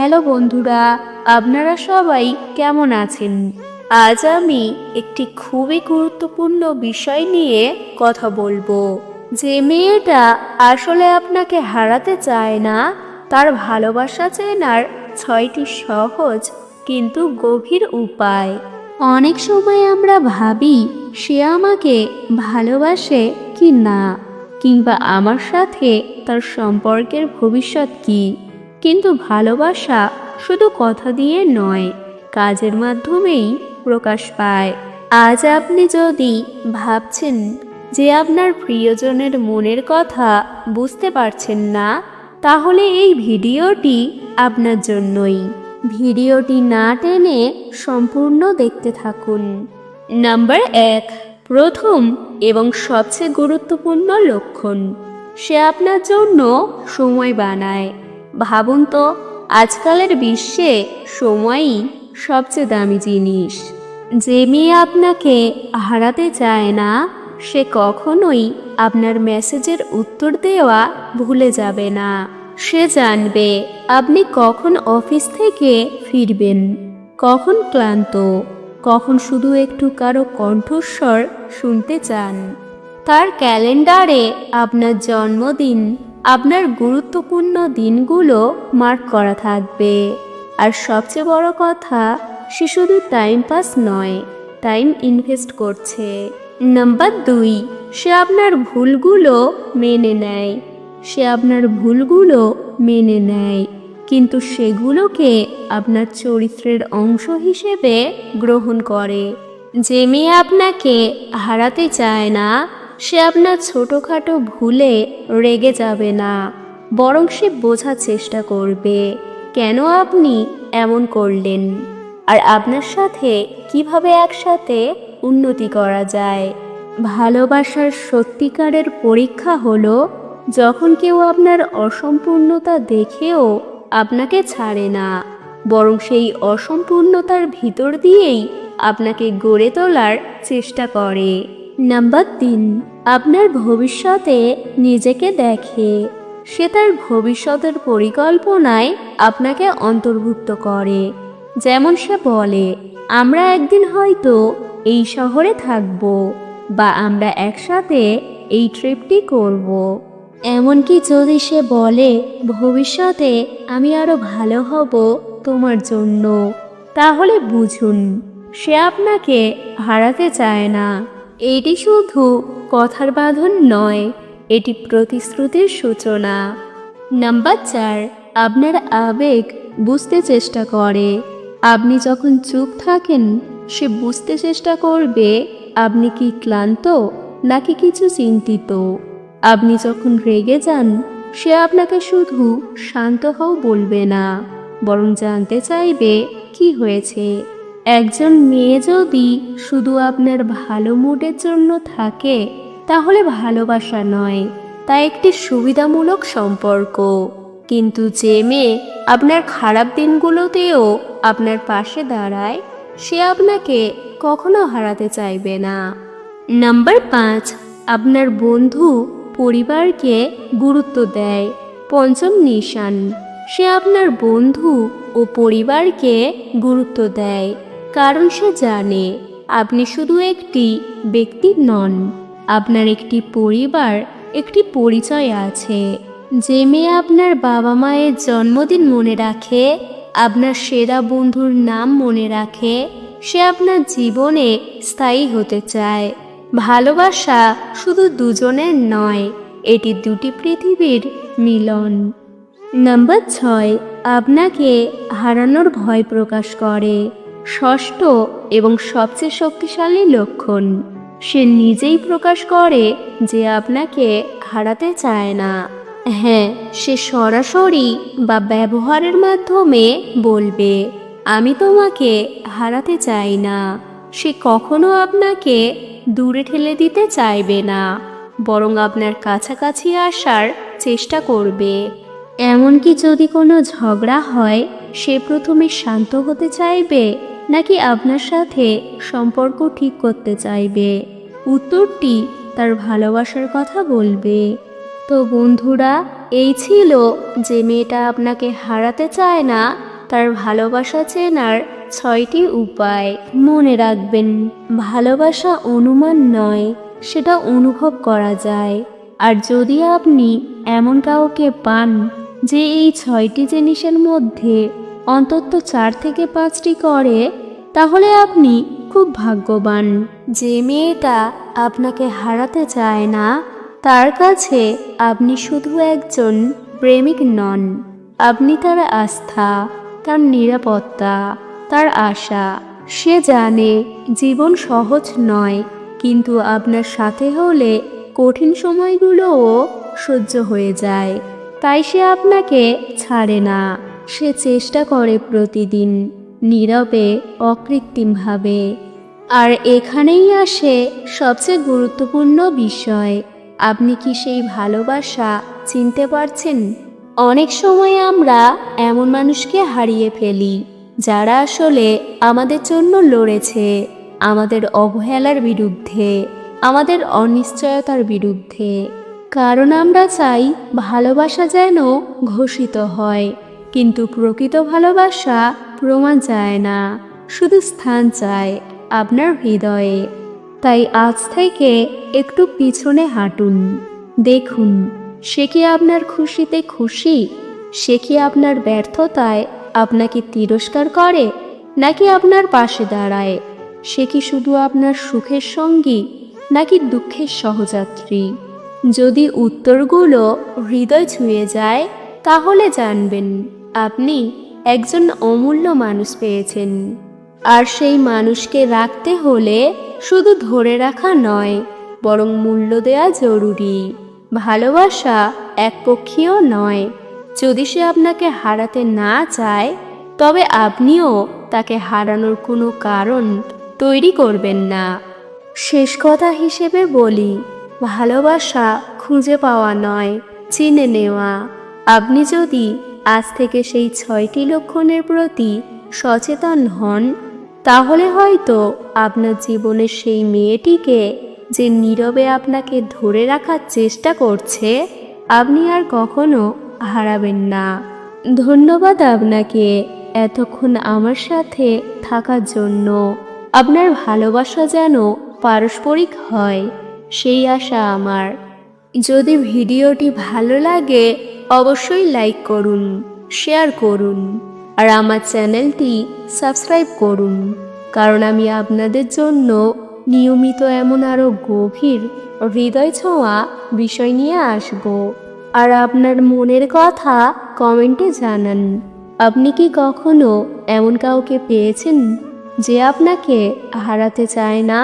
Hello বন্ধুরা, আপনারা সবাই কেমন আছেন? আজ আমি একটি খুবই গুরুত্বপূর্ণ বিষয় নিয়ে কথা বলবো। যে মেয়েটা আসলে আপনাকে হারাতে চায় না, তার ভালোবাসা চেনার 6টি সহজ কিন্তু গভীর উপায়। অনেক সময় আমরা ভাবি সে আমাকে ভালোবাসে কি না, কিংবা আমার সাথে তার সম্পর্কের ভবিষ্যৎ কি। কিন্তু ভালোবাসা শুধু কথা দিয়ে নয়, কাজের মাধ্যমেই প্রকাশ পায়। আজ আপনি যদি ভাবছেন যে আপনার প্রিয়জনের মনের কথা বুঝতে পারছেন না, তাহলে এই ভিডিওটি আপনার জন্যই। ভিডিওটি না টেনে সম্পূর্ণ দেখতে থাকুন। নাম্বার 1, প্রথম এবং সবচেয়ে গুরুত্বপূর্ণ লক্ষণ, সে আপনার জন্য সময় বানায়। ভাবুন তো, আজকালের বিশ্বে সময়ই সবচেয়ে দামি জিনিস। যে মেয়ে আপনাকে হারাতে চায় না, সে কখনোই আপনার মেসেজের উত্তর দেওয়া ভুলে যাবে না। সে জানবে আপনি কখন অফিস থেকে ফিরবেন, কখন ক্লান্ত, কখন শুধু একটু কারো কণ্ঠস্বর শুনতে চান। তার ক্যালেন্ডারে আপনার জন্মদিন, আপনার গুরুত্বপূর্ণ দিনগুলো মার্ক করা থাকবে। আর সবচেয়ে বড় কথা, সে শুধু টাইম পাস নয়, টাইম ইনভেস্ট করছে। নাম্বার 2, সে আপনার ভুলগুলো মেনে নেয়। সে আপনার ভুলগুলো মেনে নেয়, কিন্তু সেগুলোকে আপনার চরিত্রের অংশ হিসেবে গ্রহণ করে। যে মেয়ে আপনাকে হারাতে চায় না, সে আপনার ছোটোখাটো ভুলে রেগে যাবে না, বরং সে বোঝার চেষ্টা করবে কেন আপনি এমন করলেন, আর আপনার সাথে কিভাবে একসাথে উন্নতি করা যায়। ভালোবাসার সত্যিকারের পরীক্ষা হলো যখন কেউ আপনার অসম্পূর্ণতা দেখেও আপনাকে ছাড়ে না, বরং সেই অসম্পূর্ণতার ভিতর দিয়েই আপনাকে গড়ে তোলার চেষ্টা করে। নাম্বার 3, আপনার ভবিষ্যতে নিজেকে দেখে। সে তার ভবিষ্যতের পরিকল্পনায় আপনাকে অন্তর্ভুক্ত করে। যেমন সে বলে, আমরা একদিন হয়তো এই শহরে থাকব, বা আমরা একসাথে এই ট্রিপটি করব। এমনকি যদি সে বলে, ভবিষ্যতে আমি আরো ভালো হব তোমার জন্য, তাহলে বুঝুন সে আপনাকে হারাতে চায় না। এটি শুধু কথার বাঁধন নয়, এটি প্রতিশ্রুতির সূচনা। নাম্বার 4, আপনার আবেগ বুঝতে চেষ্টা করে। আপনি যখন চুপ থাকেন, সে বুঝতে চেষ্টা করবে আপনি কি ক্লান্ত নাকি কিছু চিন্তিত। আপনি যখন রেগে যান, সে আপনাকে শুধু শান্ত হও বলবে না, বরং জানতে চাইবে কি হয়েছে। একজন মেয়ে যদি শুধু আপনার ভালো মুডের জন্য থাকে, তাহলে ভালোবাসা নয়, তা একটি সুবিধামূলক সম্পর্ক। কিন্তু যে মেয়ে আপনার খারাপ দিনগুলোতেও আপনার পাশে দাঁড়ায়, সে আপনাকে কখনো হারাতে চাইবে না। নাম্বার 5, আপনার বন্ধু পরিবারকে গুরুত্ব দেয়। পঞ্চম নিশান, সে আপনার বন্ধু ও পরিবারকে গুরুত্ব দেয়, কারণ সে জানে আপনি শুধু একটি ব্যক্তি নন, আপনার একটি পরিবার, একটি পরিচয় আছে। যে মেয়ে আপনার বাবা মায়ের জন্মদিন মনে রাখে, আপনার সেরা বন্ধুর নাম মনে রাখে, সে আপনার জীবনে স্থায়ী হতে চায়। ভালোবাসা শুধু দুজনের নয়, এটি দুটি পৃথিবীর মিলন। নাম্বার 6, আপনাকে হারানোর ভয় প্রকাশ করে। ষষ্ঠ এবং সবচেয়ে শক্তিশালী লক্ষণ, সে নিজেই প্রকাশ করে যে আপনাকে হারাতে চায় না। হ্যাঁ, সে সরাসরি বা ব্যবহারের মাধ্যমে বলবে, আমি তোমাকে হারাতে চাই না। সে কখনো আপনাকে দূরে ঠেলে দিতে চাইবে না, বরং আপনার কাছাকাছি আসার চেষ্টা করবে। এমনকি যদি কোনো ঝগড়া হয়, সে প্রথমে শান্ত হতে চাইবে নাকি আপনার সাথে সম্পর্ক ঠিক করতে চাইবে, উত্তরটি তার ভালোবাসার কথা বলবে। তো বন্ধুরা, এই ছিল যে মেয়েটা আপনাকে হারাতে চায় না, তার ভালোবাসা চেনার 6টি উপায় মনে রাখবেন। ভালোবাসা অনুমান নয়, সেটা অনুভব করা যায়। আর যদি আপনি এমন কাউকে পান যে এই 6টি জিনিসের মধ্যে অন্তত 4 থেকে 5টি করে, তাহলে আপনি খুব ভাগ্যবান। যে মেয়েটা আপনাকে হারাতে চায় না, তার কাছে আপনি শুধু একজন প্রেমিক নন, আপনি তার আস্থা, তার নিরাপত্তা, তার আশা। সে জানে জীবন সহজ নয়, কিন্তু আপনার সাথে হলে কঠিন সময়গুলোও সহ্য হয়ে যায়। তাই সে আপনাকে ছাড়ে না। সে চেষ্টা করে প্রতিদিন, নীরবে, অকৃত্রিমভাবে। আর এখানেই আসে সবচেয়ে গুরুত্বপূর্ণ বিষয়, আপনি কি সেই ভালোবাসা চিনতে পারছেন? অনেক সময় আমরা এমন মানুষকে হারিয়ে ফেলি যারা আসলে আমাদের জন্য লড়েছে, আমাদের অবহেলার বিরুদ্ধে, আমাদের অনিশ্চয়তার বিরুদ্ধে। কারণ আমরা চাই ভালোবাসা যেন ঘোষিত হয়, কিন্তু প্রকৃত ভালোবাসা প্রমাণ চায় না, শুধু স্থান চায় আপনার হৃদয়ে। তাই আজ থেকে একটু পিছনে হাঁটুন, দেখুন সে কি আপনার খুশিতে খুশি, সে কি আপনার ব্যর্থতায় আপনাকে তিরস্কার করে, নাকি আপনার পাশে দাঁড়ায়। সে কি শুধু আপনার সুখের সঙ্গী, নাকি দুঃখের সহযাত্রী। যদি উত্তরগুলো হৃদয় ছুঁয়ে যায়, তাহলে জানবেন আপনি একজন অমূল্য মানুষ পেয়েছেন। আর সেই মানুষকে রাখতে হলে শুধু ধরে রাখা নয়, বরং মূল্য দেওয়া জরুরি। ভালোবাসা একপক্ষীয় নয়। যদি সে আপনাকে হারাতে না চায়, তবে আপনিও তাকে হারানোর কোনো কারণ তৈরি করবেন না। শেষ কথা হিসেবে বলি, ভালোবাসা খুঁজে পাওয়া নয়, চিনে নেওয়া। আপনি যদি আজ থেকে সেই 6টি লক্ষণের প্রতি সচেতন হন, তাহলে হয়তো আপনার জীবনের সেই মেয়েটিকে, যে নীরবে আপনাকে ধরে রাখার চেষ্টা করছে, আপনি আর কখনো হারাবেন না। ধন্যবাদ আপনাকে এতক্ষণ আমার সাথে থাকার জন্য। আপনার ভালোবাসা যেন পারস্পরিক হয়, সেই আশা আমার। যদি ভিডিওটি ভালো লাগে, অবশ্যই লাইক করুন, শেয়ার করুন, আর আমার চ্যানেলটি সাবস্ক্রাইব করুন, কারণ আমি আপনাদের জন্য নিয়মিত এমন আরও গভীর, হৃদয় ছোঁয়া বিষয় নিয়ে আসব। আর আপনার মনের কথা কমেন্টে জানান। আপনি কি কখনো এমন কাউকে পেয়েছেন যে আপনাকে হারাতে চায় না?